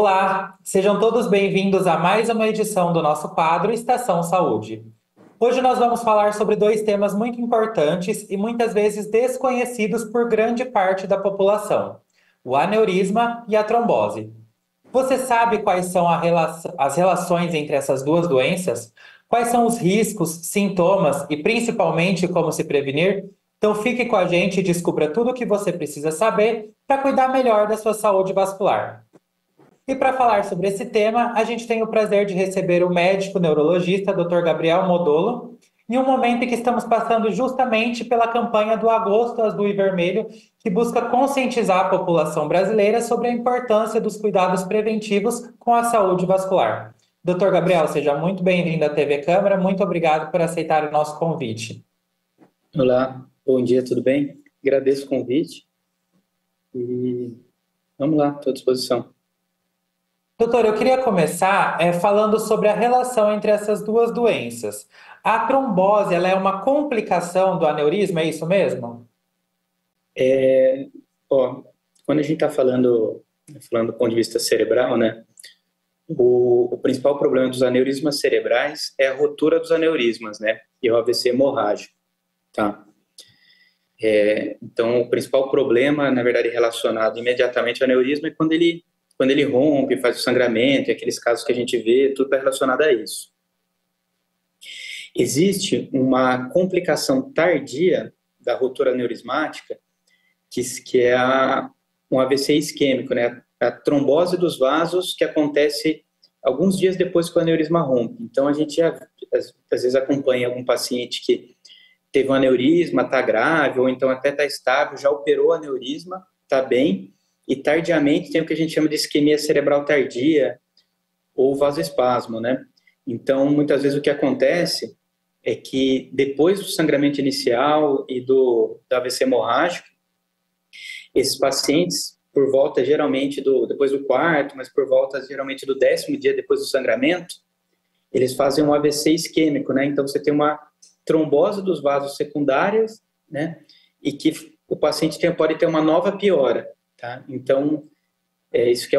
Olá, sejam todos bem-vindos a mais uma edição do nosso quadro Estação Saúde. Hoje nós vamos falar sobre dois temas muito importantes e muitas vezes desconhecidos por grande parte da população: o aneurisma e a trombose. Você sabe quais são as relações entre essas duas doenças? Quais são os riscos, sintomas e principalmente como se prevenir? Então fique com a gente e descubra tudo o que você precisa saber para cuidar melhor da sua saúde vascular. E para falar sobre esse tema, a gente tem o prazer de receber o médico neurologista Dr. Gabriel Modolo, em um momento em que estamos passando justamente pela campanha do Agosto Azul e Vermelho, que busca conscientizar a população brasileira sobre a importância dos cuidados preventivos com a saúde vascular. Dr. Gabriel, seja muito bem-vindo à TV Câmara, muito obrigado por aceitar o nosso convite. Olá, bom dia, tudo bem? Agradeço o convite e vamos lá, estou à disposição. Doutor, eu queria começar falando sobre a relação entre essas duas doenças. A trombose, ela é uma complicação do aneurisma, é isso mesmo? Ó, quando a gente está falando do ponto de vista cerebral, né, o principal problema dos aneurismas cerebrais é a rotura dos aneurismas, né, e o AVC hemorrágico, tá? Então, o principal problema, na verdade, relacionado imediatamente ao aneurisma é quando ele rompe, faz o sangramento, e aqueles casos que a gente vê, tudo está relacionado a isso. Existe uma complicação tardia da rotura aneurismática, que é um AVC isquêmico, né? A trombose dos vasos que acontece alguns dias depois que o aneurisma rompe. Então, a gente às vezes acompanha algum paciente que teve um aneurisma, está grave, ou então até está estável, já operou o aneurisma, está bem, e tardiamente tem o que a gente chama de isquemia cerebral tardia ou vasoespasmo, né? Então, muitas vezes o que acontece é que depois do sangramento inicial e do AVC hemorrágico, esses pacientes, por volta geralmente depois do quarto, mas por volta geralmente do 10º dia depois do sangramento, eles fazem um AVC isquêmico, né? Então, você tem uma trombose dos vasos secundários, né? E que o paciente pode ter uma nova piora, tá? Então, isso que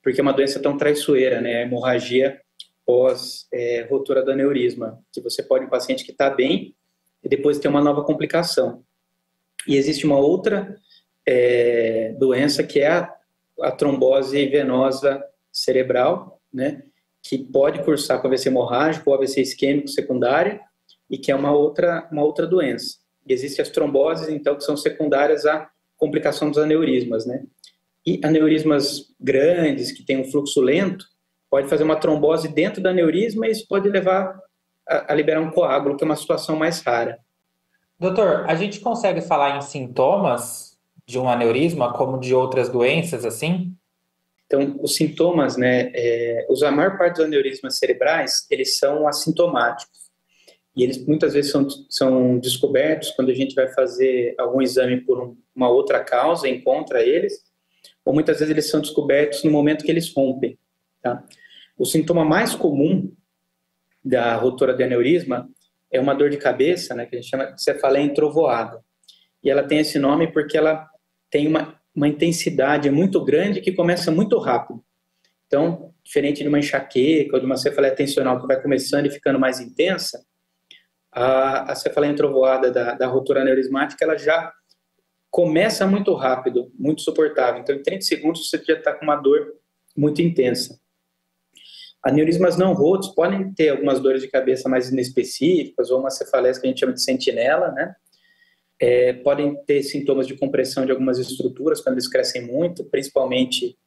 porque é uma doença tão traiçoeira, né? A hemorragia pós rotura do aneurisma, que você pode, um paciente que está bem, e depois ter uma nova complicação. E existe uma outra doença que é a trombose venosa cerebral, né? Que pode cursar com AVC hemorrágico ou AVC isquêmico secundária, e que é uma outra doença. E existem as tromboses, então, que são secundárias à complicação dos aneurismas, né? E aneurismas grandes, que têm um fluxo lento, pode fazer uma trombose dentro do aneurisma e isso pode levar a liberar um coágulo, que é uma situação mais rara. Doutor, a gente consegue falar em sintomas de um aneurisma como de outras doenças, assim? Então, os sintomas, né, a maior parte dos aneurismas cerebrais, eles são assintomáticos. E eles muitas vezes são descobertos quando a gente vai fazer algum exame por uma outra causa, encontra eles, ou muitas vezes eles são descobertos no momento que eles rompem, tá? O sintoma mais comum da rotura de aneurisma é uma dor de cabeça, né, que a gente chama de cefaleia entrovoada. E ela tem esse nome porque ela tem uma intensidade muito grande que começa muito rápido. Então, diferente de uma enxaqueca ou de uma cefaleia tensional que vai começando e ficando mais intensa, a cefaleia entrovoada da rotura aneurismática, ela já começa muito rápido, muito suportável. Então, em 30 segundos, você já está com uma dor muito intensa. Aneurismas não rotos podem ter algumas dores de cabeça mais inespecíficas, ou uma cefaleia que a gente chama de sentinela, né? Podem ter sintomas de compressão de algumas estruturas quando eles crescem muito, principalmente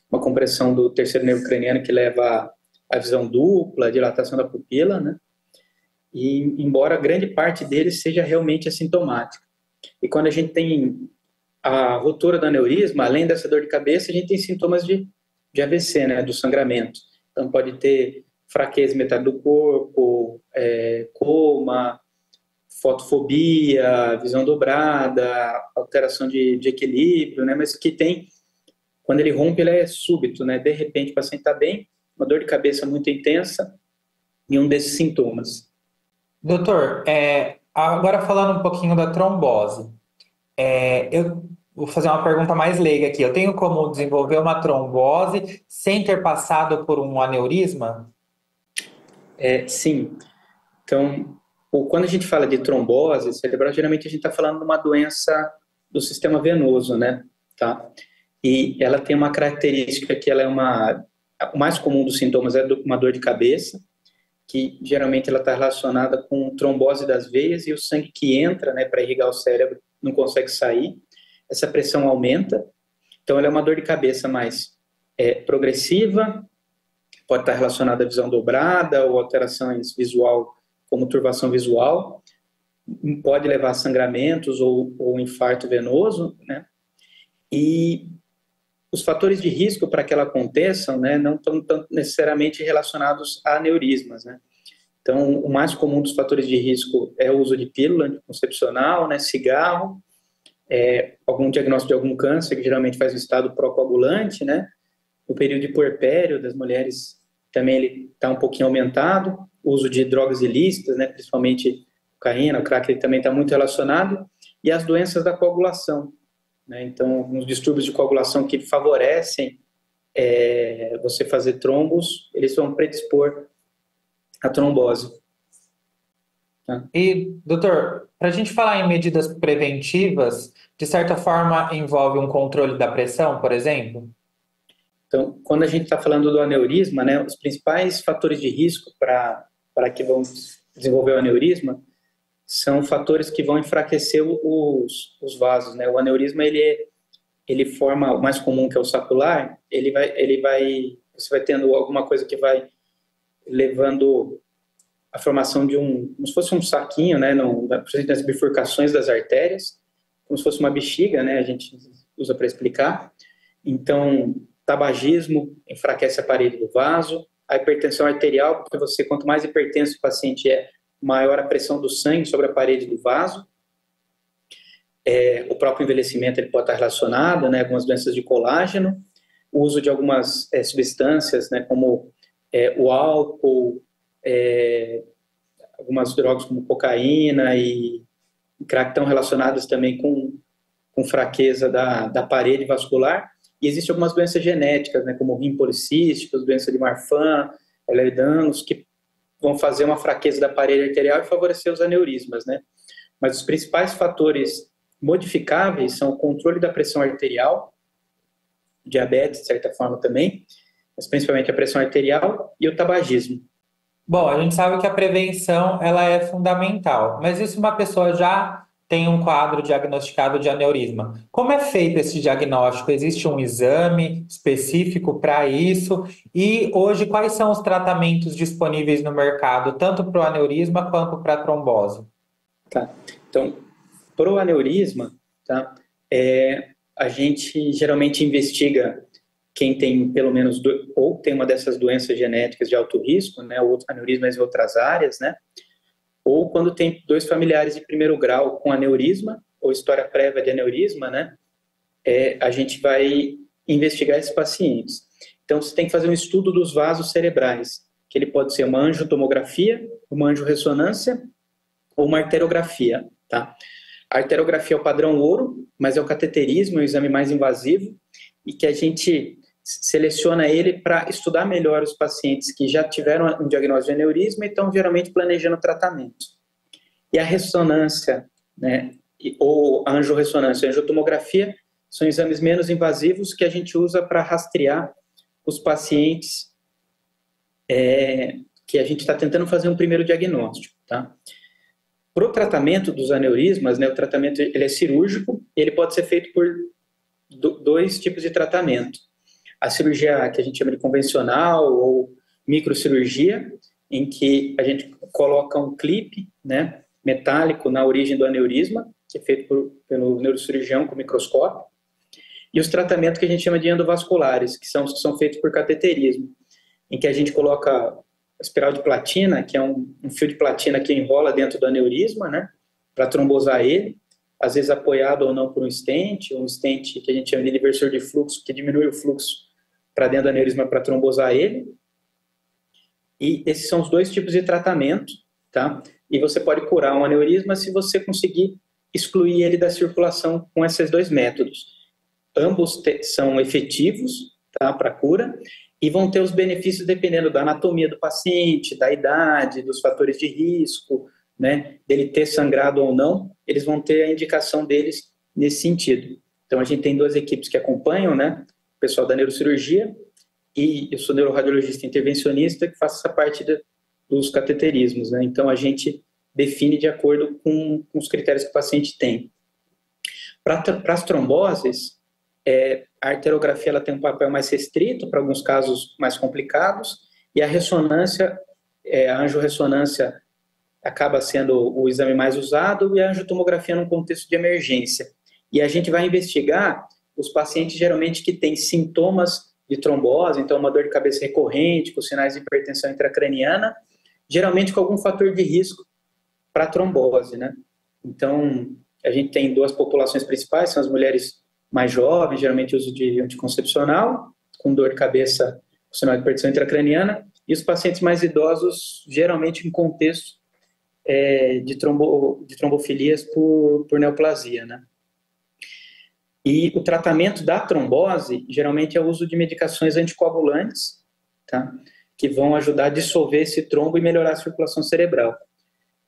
uma compressão do terceiro nervo craniano que leva à visão dupla, a dilatação da pupila, né? E embora grande parte deles seja realmente assintomática. E quando a gente tem a rotura do aneurisma, além dessa dor de cabeça, a gente tem sintomas de AVC, né, do sangramento. Então pode ter fraqueza em metade do corpo, coma, fotofobia, visão dobrada, alteração de equilíbrio, né, mas que tem, quando ele rompe, ele é súbito, né, de repente o paciente está bem, uma dor de cabeça muito intensa e um desses sintomas. Doutor, agora falando um pouquinho da trombose. vou fazer uma pergunta mais leiga aqui. Eu tenho como desenvolver uma trombose sem ter passado por um aneurisma? Sim. Então, quando a gente fala de trombose cerebral, geralmente a gente está falando de uma doença do sistema venoso, né? Tá? E ela tem uma característica que ela o mais comum dos sintomas é uma dor de cabeça, que geralmente ela está relacionada com trombose das veias e o sangue que entra, né, para irrigar o cérebro não consegue sair. Essa pressão aumenta. Então, ela é uma dor de cabeça mais progressiva, pode estar relacionada à visão dobrada ou alterações visual, como turbação visual, pode levar a sangramentos ou infarto venoso, né? E os fatores de risco para que ela aconteçam, né, não estão necessariamente relacionados a aneurismas, né? Então, o mais comum dos fatores de risco é o uso de pílula anticoncepcional, né, cigarro, algum diagnóstico de algum câncer, que geralmente faz um estado pró-coagulante, né? O período de puerpério das mulheres também ele está um pouquinho aumentado. O uso de drogas ilícitas, né, principalmente cocaína, o crack, ele também está muito relacionado. E as doenças da coagulação, né? Então, alguns distúrbios de coagulação que favorecem você fazer trombos, eles vão predispor à trombose. Tá? E, doutor, para a gente falar em medidas preventivas, de certa forma envolve um controle da pressão, por exemplo? Então, quando a gente está falando do aneurisma, né, os principais fatores de risco para que vão desenvolver o aneurisma são fatores que vão enfraquecer os vasos, né? O aneurisma, ele forma, o mais comum, que é o sacular, você vai tendo alguma coisa que vai levando a formação de como se fosse um saquinho, né, nas bifurcações das artérias, como se fosse uma bexiga, né, a gente usa para explicar. Então, tabagismo enfraquece a parede do vaso, a hipertensão arterial, porque quanto mais hipertenso o paciente maior a pressão do sangue sobre a parede do vaso. O próprio envelhecimento ele pode estar relacionado, né, algumas doenças de colágeno, o uso de algumas substâncias, né, como o álcool, algumas drogas como cocaína e crack estão relacionadas também com fraqueza da parede vascular. E existem algumas doenças genéticas, né, como rim policísticos, doença de Marfan, Ehlers-Danlos, que vão fazer uma fraqueza da parede arterial e favorecer os aneurismas, né? Mas os principais fatores modificáveis são o controle da pressão arterial, diabetes, de certa forma também, mas principalmente a pressão arterial e o tabagismo. Bom, a gente sabe que a prevenção ela é fundamental, mas e se uma pessoa já tem um quadro diagnosticado de aneurisma? Como é feito esse diagnóstico? Existe um exame específico para isso? E hoje, quais são os tratamentos disponíveis no mercado, tanto para o aneurisma quanto para a trombose? Tá. Então, para o aneurisma, tá, a gente geralmente investiga quem tem pelo menos ou tem uma dessas doenças genéticas de alto risco, né, ou aneurismas em outras áreas, né, ou quando tem 2 familiares de primeiro grau com aneurisma ou história prévia de aneurisma, né, a gente vai investigar esses pacientes. Então, você tem que fazer um estudo dos vasos cerebrais, que ele pode ser uma angiotomografia, uma angiorressonância ou uma arteriografia, tá? A arteriografia é o padrão ouro, mas é o cateterismo, é o exame mais invasivo, e que a gente seleciona ele para estudar melhor os pacientes que já tiveram um diagnóstico de aneurisma e estão geralmente planejando o tratamento. E a ressonância, né, ou a angiorressonância, a angiotomografia, são exames menos invasivos que a gente usa para rastrear os pacientes que a gente está tentando fazer um primeiro diagnóstico, tá? Para o tratamento dos aneurismas, né, o tratamento ele é cirúrgico, ele pode ser feito por 2 tipos de tratamento. A cirurgia que a gente chama de convencional ou microcirurgia, em que a gente coloca um clipe, né, metálico na origem do aneurisma, que é feito pelo neurocirurgião com microscópio, e os tratamentos que a gente chama de endovasculares, que são feitos por cateterismo, em que a gente coloca espiral de platina, que é um fio de platina que enrola dentro do aneurisma, né, para trombosar ele, às vezes apoiado ou não por um stent que a gente chama de inversor de fluxo, que diminui o fluxo para dentro do aneurisma para trombosar ele. E esses são os 2 tipos de tratamento, tá? E você pode curar um aneurisma se você conseguir excluir ele da circulação com esses dois métodos. Ambos são efetivos, tá, para cura, e vão ter os benefícios dependendo da anatomia do paciente, da idade, dos fatores de risco, né, dele ter sangrado ou não, eles vão ter a indicação deles nesse sentido. Então, a gente tem duas equipes que acompanham, né, o pessoal da neurocirurgia, e eu sou neuroradiologista intervencionista, que faço essa parte dos cateterismos, né, então a gente define de acordo com os critérios que o paciente tem. Para as tromboses, a arteriografia ela tem um papel mais restrito para alguns casos mais complicados, e a ressonância, a angiorressonância acaba sendo o exame mais usado, e a angiotomografia num contexto de emergência. E a gente vai investigar os pacientes geralmente que têm sintomas de trombose, então uma dor de cabeça recorrente, com sinais de hipertensão intracraniana, geralmente com algum fator de risco para trombose, né? Então, a gente tem duas populações principais, são as mulheres mais jovens, geralmente uso de anticoncepcional, com dor de cabeça com sinal de hipertensão intracraniana, e os pacientes mais idosos, geralmente em contexto de trombofilias por neoplasia, né? E o tratamento da trombose, geralmente é o uso de medicações anticoagulantes, tá? Que vão ajudar a dissolver esse trombo e melhorar a circulação cerebral.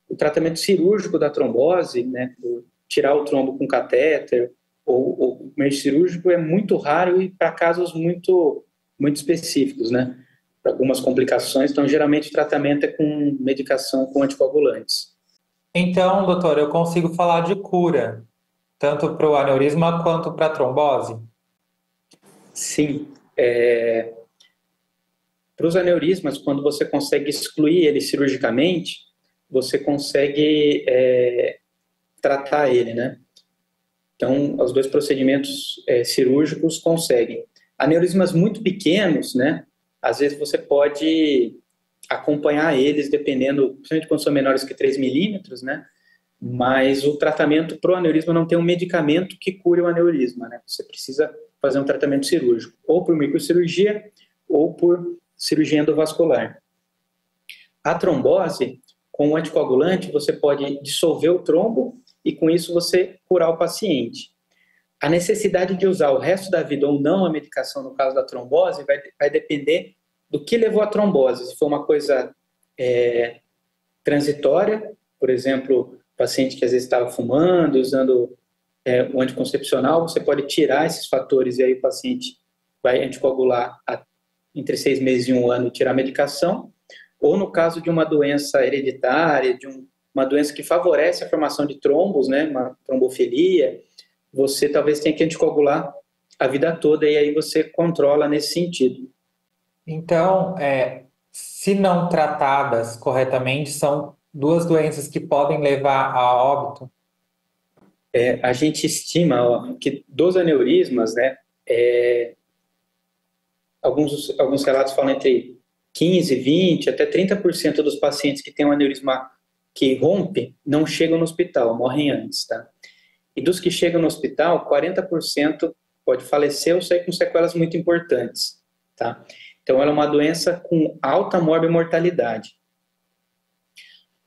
O tratamento cirúrgico da trombose, né, tirar o trombo com catéter, ou o meio cirúrgico é muito raro e para casos muito, muito específicos, né? Para algumas complicações, então geralmente o tratamento é com medicação com anticoagulantes. Então, doutor, eu consigo falar de cura, tanto para o aneurisma quanto para a trombose? Sim. Para os aneurismas, quando você consegue excluir ele cirurgicamente, você consegue tratar ele, né? Então, os dois procedimentos cirúrgicos conseguem. Aneurismas muito pequenos, né? Às vezes você pode acompanhar eles, dependendo, principalmente quando são menores que 3 milímetros, né? Mas o tratamento para o aneurisma não tem um medicamento que cure o aneurisma, né? Você precisa fazer um tratamento cirúrgico, ou por microcirurgia, ou por cirurgia endovascular. A trombose, com o anticoagulante, você pode dissolver o trombo e com isso você curar o paciente. A necessidade de usar o resto da vida ou não a medicação, no caso da trombose, vai depender do que levou à trombose. Se for uma coisa transitória, por exemplo, paciente que às vezes estava fumando, usando o anticoncepcional, você pode tirar esses fatores e aí o paciente vai anticoagular entre 6 meses e 1 ano e tirar a medicação. Ou no caso de uma doença hereditária, de uma doença que favorece a formação de trombos, né, uma trombofilia, você talvez tenha que anticoagular a vida toda e aí você controla nesse sentido. Então, se não tratadas corretamente, são duas doenças que podem levar a óbito? A gente estima que dos aneurismas, né, alguns relatos falam entre 15, 20, até 30% dos pacientes que têm um aneurisma que rompe não chegam no hospital, morrem antes, tá? E dos que chegam no hospital, 40% pode falecer ou sair com sequelas muito importantes, tá? Então, ela é uma doença com alta morbimortalidade.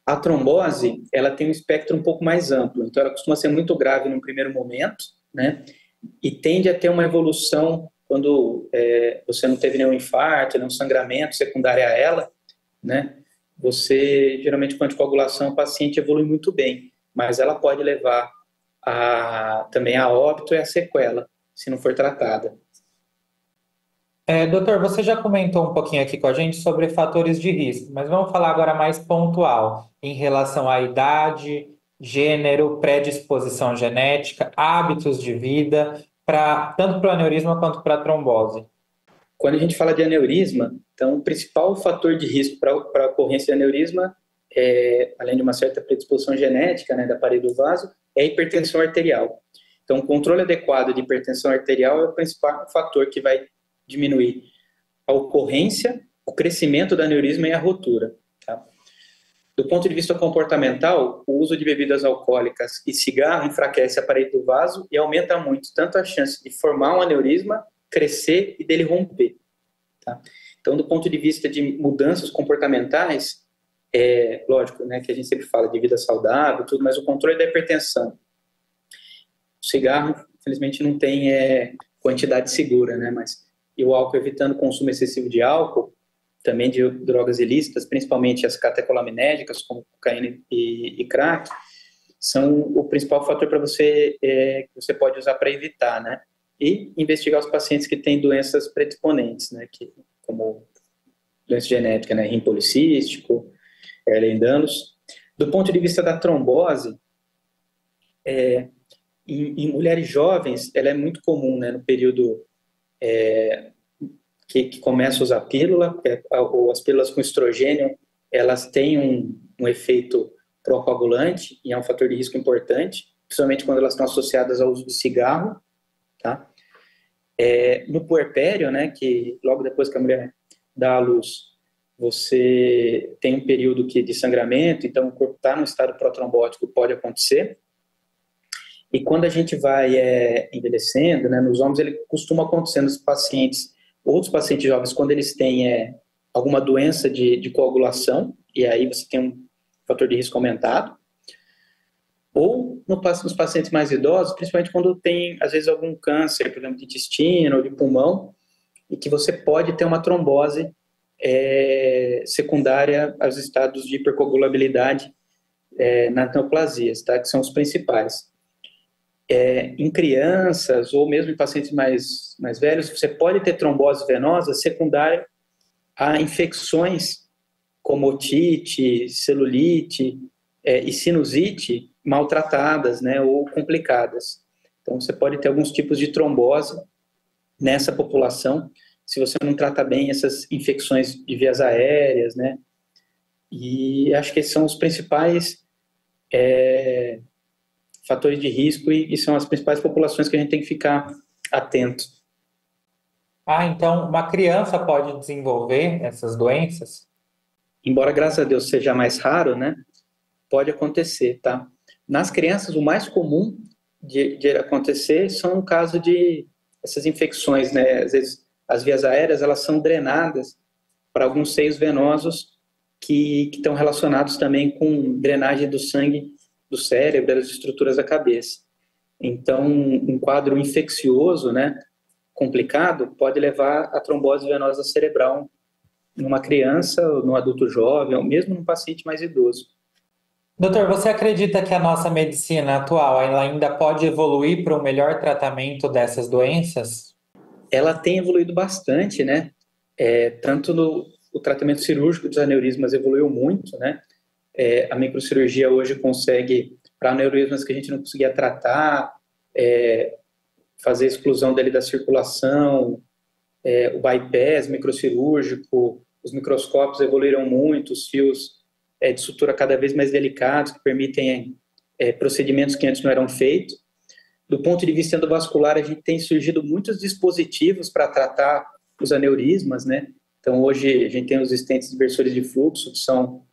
A trombose, ela tem um espectro um pouco mais amplo, então ela costuma ser muito grave no primeiro momento, né? E tende a ter uma evolução quando você não teve nenhum infarto, nenhum sangramento secundário a ela, né? Você, geralmente, com anticoagulação, o paciente evolui muito bem, mas ela pode levar também a óbito e a sequela, se não for tratada. Doutor, você já comentou um pouquinho aqui com a gente sobre fatores de risco, mas vamos falar agora mais pontual, em relação à idade, gênero, predisposição genética, hábitos de vida, tanto para o aneurisma quanto para a trombose. Quando a gente fala de aneurisma, então o principal fator de risco para a ocorrência de aneurisma, além de uma certa predisposição genética, né, da parede do vaso, é a hipertensão arterial. Então, o controle adequado de hipertensão arterial é o principal fator que vai diminuir a ocorrência, o crescimento do aneurisma e a rotura. Tá? Do ponto de vista comportamental, o uso de bebidas alcoólicas e cigarro enfraquece a parede do vaso e aumenta muito tanto a chance de formar um aneurisma, crescer e dele romper. Tá? Então, do ponto de vista de mudanças comportamentais, lógico, né, que a gente sempre fala de vida saudável, tudo, mas o controle da hipertensão O cigarro, infelizmente, não tem quantidade segura, né? E o álcool, evitando o consumo excessivo de álcool, também de drogas ilícitas, principalmente as catecolaminérgicas, como cocaína e crack, são o principal fator para você que você pode usar para evitar, né? E investigar os pacientes que têm doenças predisponentes, né? Como doença genética, né? Rim policístico, Ehlers-Danlos. Do ponto de vista da trombose, em mulheres jovens, ela é muito comum, né? No período que começa a usar pílula, ou as pílulas com estrogênio, elas têm um efeito procoagulante e é um fator de risco importante, principalmente quando elas estão associadas ao uso de cigarro, tá? No puerpério, né, que logo depois que a mulher dá à luz, você tem um período de sangramento, então o corpo está num estado protrombótico, pode acontecer. E quando a gente vai envelhecendo, né, nos homens, ele costuma acontecer nos pacientes, outros pacientes jovens, quando eles têm alguma doença de coagulação, e aí você tem um fator de risco aumentado, ou nos pacientes mais idosos, principalmente quando tem, às vezes, algum câncer, por exemplo, de intestino ou de pulmão, e que você pode ter uma trombose secundária aos estados de hipercoagulabilidade nas neoplasias, tá? Que são os principais. Em crianças ou mesmo em pacientes mais velhos, você pode ter trombose venosa secundária a infecções como otite, celulite e sinusite maltratadas, né, ou complicadas. Então, você pode ter alguns tipos de trombose nessa população se você não trata bem essas infecções de vias aéreas, né? E acho que esses são os principais fatores de risco e são as principais populações que a gente tem que ficar atento. Então uma criança pode desenvolver essas doenças? Embora, graças a Deus, seja mais raro, né? Pode acontecer, tá? Nas crianças, o mais comum de acontecer são o caso de essas infecções, né? Às vezes, as vias aéreas, elas são drenadas para alguns seios venosos que estão relacionados também com drenagem do sangue do cérebro, das estruturas da cabeça. Então, um quadro infeccioso, né, complicado, pode levar à trombose venosa cerebral numa criança, ou num adulto jovem, ou mesmo num paciente mais idoso. Doutor, você acredita que a nossa medicina atual ela ainda pode evoluir para um melhor tratamento dessas doenças? Ela tem evoluído bastante, né? Tanto o tratamento cirúrgico dos aneurismas evoluiu muito, né? A microcirurgia hoje consegue, para aneurismas que a gente não conseguia tratar, fazer exclusão dele da circulação, o bypass microcirúrgico, os microscópios evoluíram muito, os fios de sutura cada vez mais delicados, que permitem procedimentos que antes não eram feitos. Do ponto de vista endovascular, a gente tem surgido muitos dispositivos para tratar os aneurismas, né? Então, hoje, a gente tem os stents diversores de fluxo, que são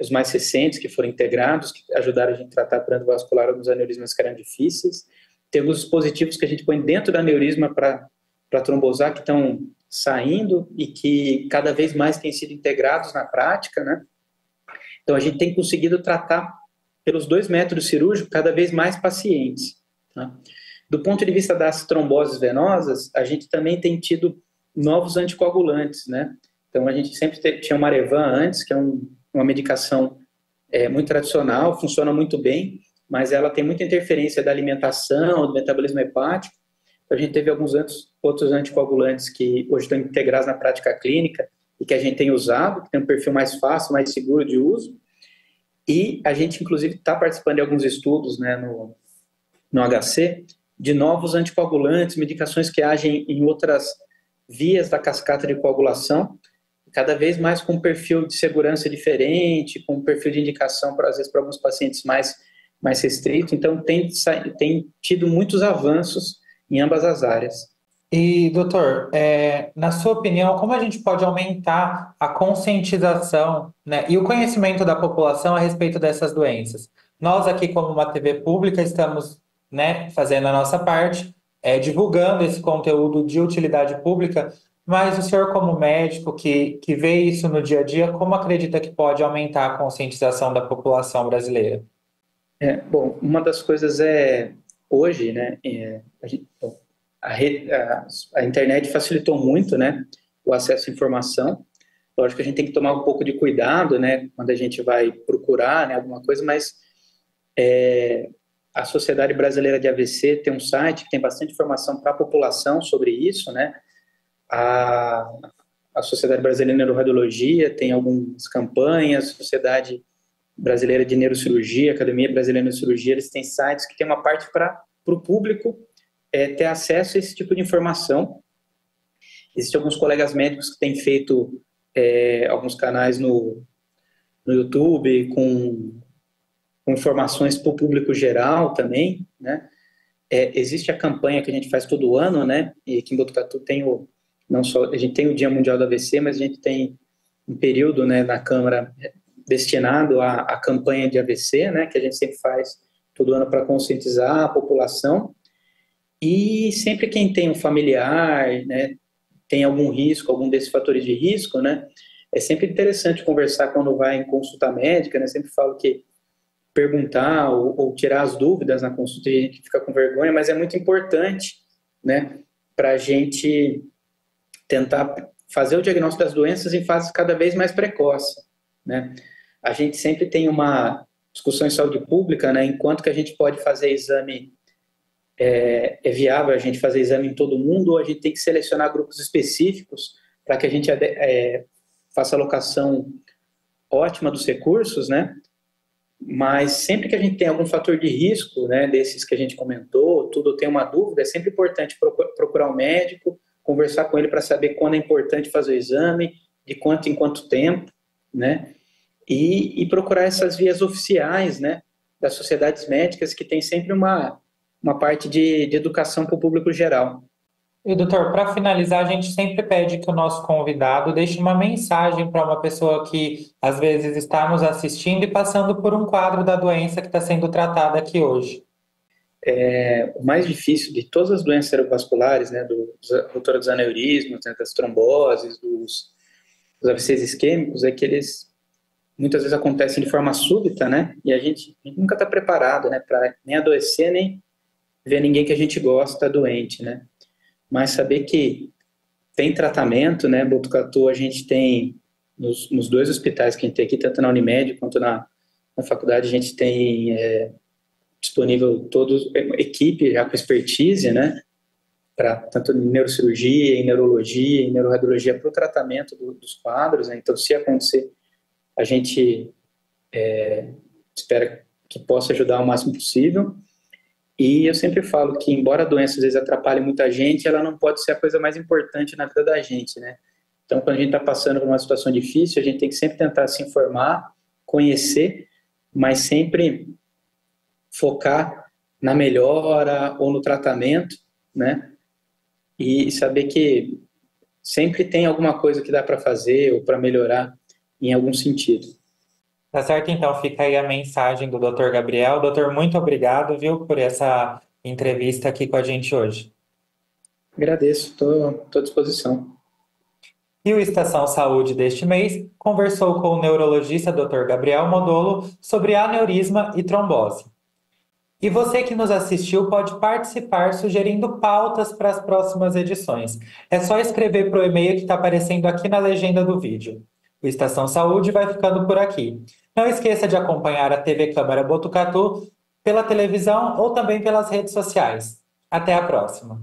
os mais recentes, que foram integrados, que ajudaram a gente a tratar por endovascular alguns aneurismas que eram difíceis. Tem alguns dispositivos que a gente põe dentro da aneurisma para trombosar, que estão saindo e que cada vez mais têm sido integrados na prática, né? Então, a gente tem conseguido tratar, pelos 2 métodos cirúrgicos, cada vez mais pacientes. Tá? Do ponto de vista das tromboses venosas, a gente também tem tido novos anticoagulantes, né? Então, a gente sempre tinha o Marevan antes, que é uma medicação muito tradicional, funciona muito bem, mas ela tem muita interferência da alimentação, do metabolismo hepático. Então, a gente teve alguns outros anticoagulantes que hoje estão integrados na prática clínica e que a gente tem usado, que tem um perfil mais fácil, mais seguro de uso. E a gente, inclusive, está participando de alguns estudos, né, no HC, de novos anticoagulantes, medicações que agem em outras vias da cascata de coagulação, cada vez mais com um perfil de segurança diferente, com um perfil de indicação, às vezes, para alguns pacientes mais restrito. Então, tem tido muitos avanços em ambas as áreas. E, doutor, na sua opinião, como a gente pode aumentar a conscientização, né, e o conhecimento da população a respeito dessas doenças? Nós aqui, como uma TV pública, estamos, né, fazendo a nossa parte, divulgando esse conteúdo de utilidade pública, mas o senhor, como médico que vê isso no dia a dia, como acredita que pode aumentar a conscientização da população brasileira? Bom, uma das coisas hoje, né, a internet facilitou muito, né, o acesso à informação. Lógico que a gente tem que tomar um pouco de cuidado, né, quando a gente vai procurar, né, alguma coisa, mas a Sociedade Brasileira de AVC tem um site que tem bastante informação para a população sobre isso, né? A, a Sociedade Brasileira de Neuroradiologia tem algumas campanhas, Sociedade Brasileira de Neurocirurgia, Academia Brasileira de Neurocirurgia, eles têm sites que tem uma parte para o público ter acesso a esse tipo de informação. Existem alguns colegas médicos que têm feito alguns canais no YouTube com informações para o público geral também, né? Existe a campanha que a gente faz todo ano, né? E aqui em Botucatu não só a gente tem o Dia Mundial do AVC, mas a gente tem um período, né, na Câmara destinado à campanha de AVC, né? Que a gente sempre faz todo ano para conscientizar a população. E sempre quem tem um familiar, né, tem algum risco, algum desses fatores de risco, né? É sempre interessante conversar quando vai em consulta médica, né? Sempre falo que perguntar ou tirar as dúvidas na consulta, a gente fica com vergonha, mas é muito importante, né, para a gente tentar fazer o diagnóstico das doenças em fases cada vez mais precoces, né? A gente sempre tem uma discussão em saúde pública, né, enquanto que a gente pode fazer exame, é viável a gente fazer exame em todo mundo, ou a gente tem que selecionar grupos específicos para que a gente faça a alocação ótima dos recursos, né? Mas sempre que a gente tem algum fator de risco, né, desses que a gente comentou, tudo tem uma dúvida, é sempre importante procurar um médico, conversar com ele para saber quando é importante fazer o exame, de quanto em quanto tempo, né, e procurar essas vias oficiais, né, das sociedades médicas, que tem sempre uma parte de educação para o público geral. E, doutor, para finalizar, a gente sempre pede que o nosso convidado deixe uma mensagem para uma pessoa que, às vezes, está nos assistindo e passando por um quadro da doença que está sendo tratada aqui hoje. O mais difícil de todas as doenças cerebrovasculares, né, ruptura dos aneurismas, né, das tromboses, dos AVCs isquêmicos, é que eles muitas vezes acontecem de forma súbita, né, e a gente nunca está preparado, né, para nem adoecer, nem ver ninguém que a gente gosta doente, né. Mas saber que tem tratamento, né? Botucatu, a gente tem, nos dois hospitais que a gente tem aqui, tanto na Unimed quanto na faculdade, a gente tem disponível equipe já com expertise, né? Para tanto em neurocirurgia, em neurologia, em neuroradiologia, para o tratamento dos quadros, né? Então, se acontecer, a gente espera que possa ajudar o máximo possível. E eu sempre falo que, embora a doença às vezes atrapalhe muita gente, ela não pode ser a coisa mais importante na vida da gente, né? Então, quando a gente está passando por uma situação difícil, a gente tem que sempre tentar se informar, conhecer, mas sempre focar na melhora ou no tratamento, né? E saber que sempre tem alguma coisa que dá para fazer ou para melhorar em algum sentido. Tá certo, então fica aí a mensagem do Dr. Gabriel. Doutor, muito obrigado, viu, por essa entrevista aqui com a gente hoje. Agradeço, estou à disposição. E o Estação Saúde deste mês conversou com o neurologista Dr. Gabriel Modolo sobre aneurisma e trombose. E você que nos assistiu pode participar sugerindo pautas para as próximas edições. É só escrever para o e-mail que está aparecendo aqui na legenda do vídeo. O Estação Saúde vai ficando por aqui. Não esqueça de acompanhar a TV Câmara Botucatu pela televisão ou também pelas redes sociais. Até a próxima!